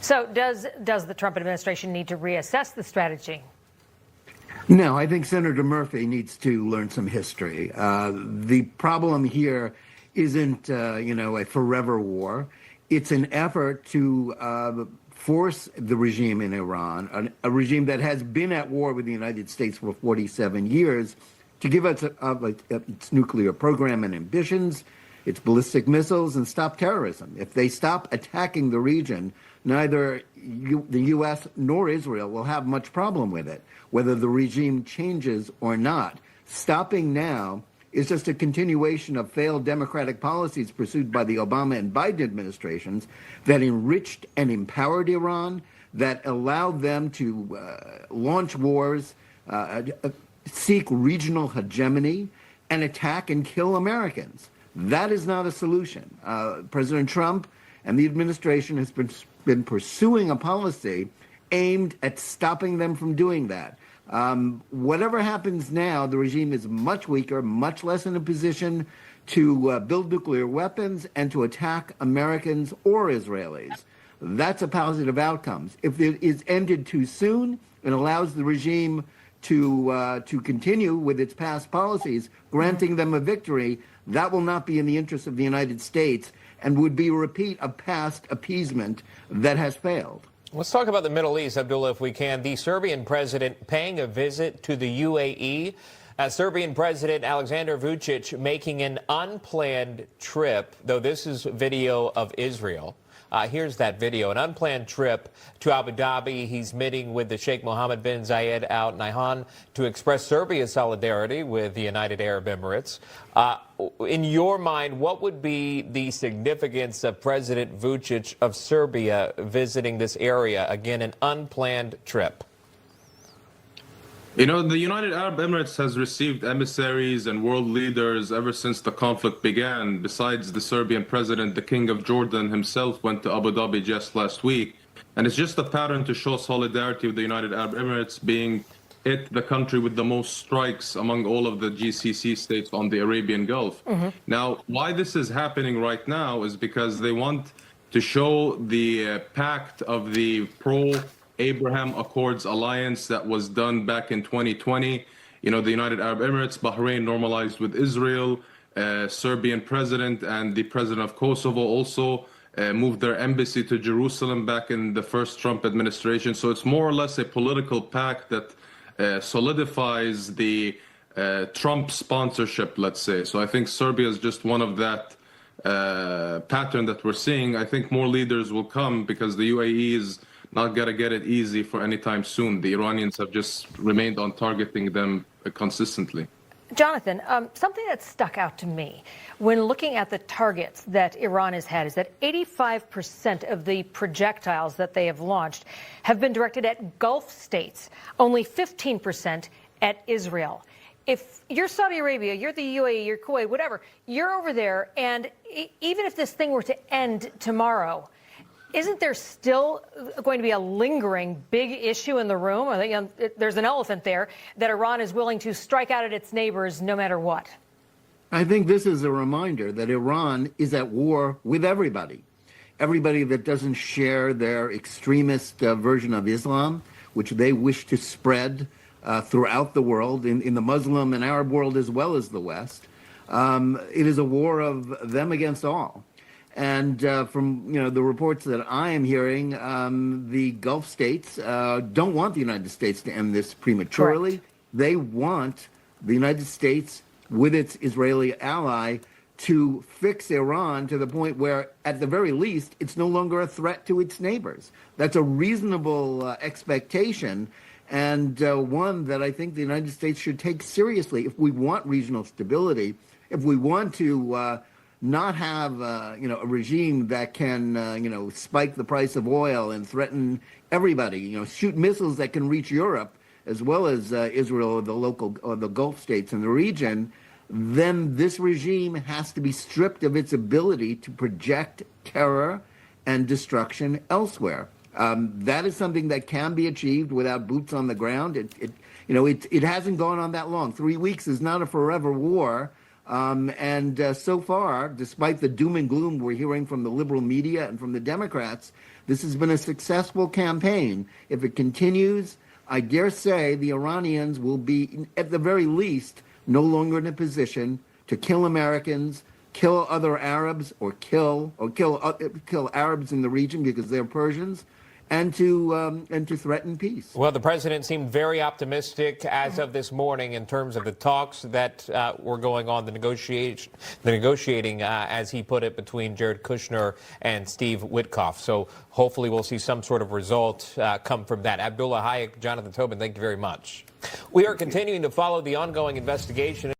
So does the Trump administration need to reassess the strategy? No, I think Senator Murphy needs to learn some history. The problem here isn't, a forever war. It's an effort to force the regime in Iran, a regime that has been at war with the United States for 47 years, to give us its nuclear program and ambitions, its ballistic missiles, and stop terrorism. If they stop attacking the region, neither the U.S. nor Israel will have much problem with it, whether the regime changes or not. Stopping now is just a continuation of failed democratic policies pursued by the Obama and Biden administrations that enriched and empowered Iran, that allowed them to launch wars, seek regional hegemony, and attack and kill Americans. That is not a solution. President Trump and the administration has been pursuing a policy aimed at stopping them from doing that. Whatever happens now, the regime is much weaker, much less in a position to build nuclear weapons and to attack Americans or Israelis. That's a positive outcome. If it is ended too soon and allows the regime to continue with its past policies, granting them a victory, that will not be in the interest of the United States and would be a repeat of past appeasement that has failed. Let's talk about the Middle East, Abdullah, if we can. The Serbian president paying a visit to the UAE. Serbian President Alexander Vučić making an unplanned trip, though this is video of Israel. Here's that video, an unplanned trip to Abu Dhabi. He's meeting with the Sheikh Mohammed bin Zayed Al Nahyan to express Serbia's solidarity with the United Arab Emirates. In your mind, what would be the significance of President Vučić of Serbia visiting this area? Again, an unplanned trip. You know, the United Arab Emirates has received emissaries and world leaders ever since the conflict began. Besides the Serbian president, the King of Jordan himself went to Abu Dhabi just last week. And it's just a pattern to show solidarity with the United Arab Emirates, being the country with the most strikes among all of the GCC states on the Arabian Gulf. Now, why this is happening right now is because they want to show the pact of the pro-Abraham Accords alliance that was done back in 2020. You know, the United Arab Emirates, Bahrain normalized with Israel, Serbian president and the president of Kosovo also moved their embassy to Jerusalem back in the first Trump administration. So it's more or less a political pact that solidifies the Trump sponsorship, let's say. So I think Serbia is just one of that pattern that we're seeing. I think more leaders will come because the UAE is not going to get it easy for any time soon. The Iranians have just remained on targeting them consistently. Jonathan, something that stuck out to me when looking at the targets that Iran has had is that 85% of the projectiles that they have launched have been directed at Gulf states, only 15% at Israel. If you're Saudi Arabia, you're the UAE, you're Kuwait, whatever, you're over there, and even if this thing were to end tomorrow, isn't there still going to be a lingering big issue in the room? I think there's an elephant there that Iran is willing to strike out at its neighbors no matter what. I think this is a reminder that Iran is at war with everybody. Everybody that doesn't share their extremist version of Islam, which they wish to spread throughout the world, in the Muslim and Arab world as well as the West. It is a war of them against all. And from the reports that I am hearing, the Gulf states don't want the United States to end this prematurely. Correct. They want the United States with its Israeli ally to fix Iran to the point where, at the very least, it's no longer a threat to its neighbors. That's a reasonable expectation, and one that I think the United States should take seriously if we want regional stability, if we want to not have a regime that can spike the price of oil and threaten everybody, shoot missiles that can reach Europe as well as Israel or the Gulf states in the region. Then this regime has to be stripped of its ability to project terror and destruction elsewhere. That is something that can be achieved without boots on the ground. It hasn't gone on that long. 3 weeks is not a forever war. And so far, despite the doom and gloom we're hearing from the liberal media and from the Democrats, This has been a successful campaign. If it continues, I dare say the Iranians will be, at the very least, no longer in a position to kill Americans, kill other Arabs, or kill Arabs in the region because they're Persians, and to threaten peace. Well, the president seemed very optimistic as of this morning in terms of the talks that were going on, the negotiating, as he put it, between Jared Kushner and Steve Witkoff. So hopefully we'll see some sort of result come from that. Abdullah Hayek, Jonathan Tobin, thank you very much. We are continuing to follow the ongoing investigation.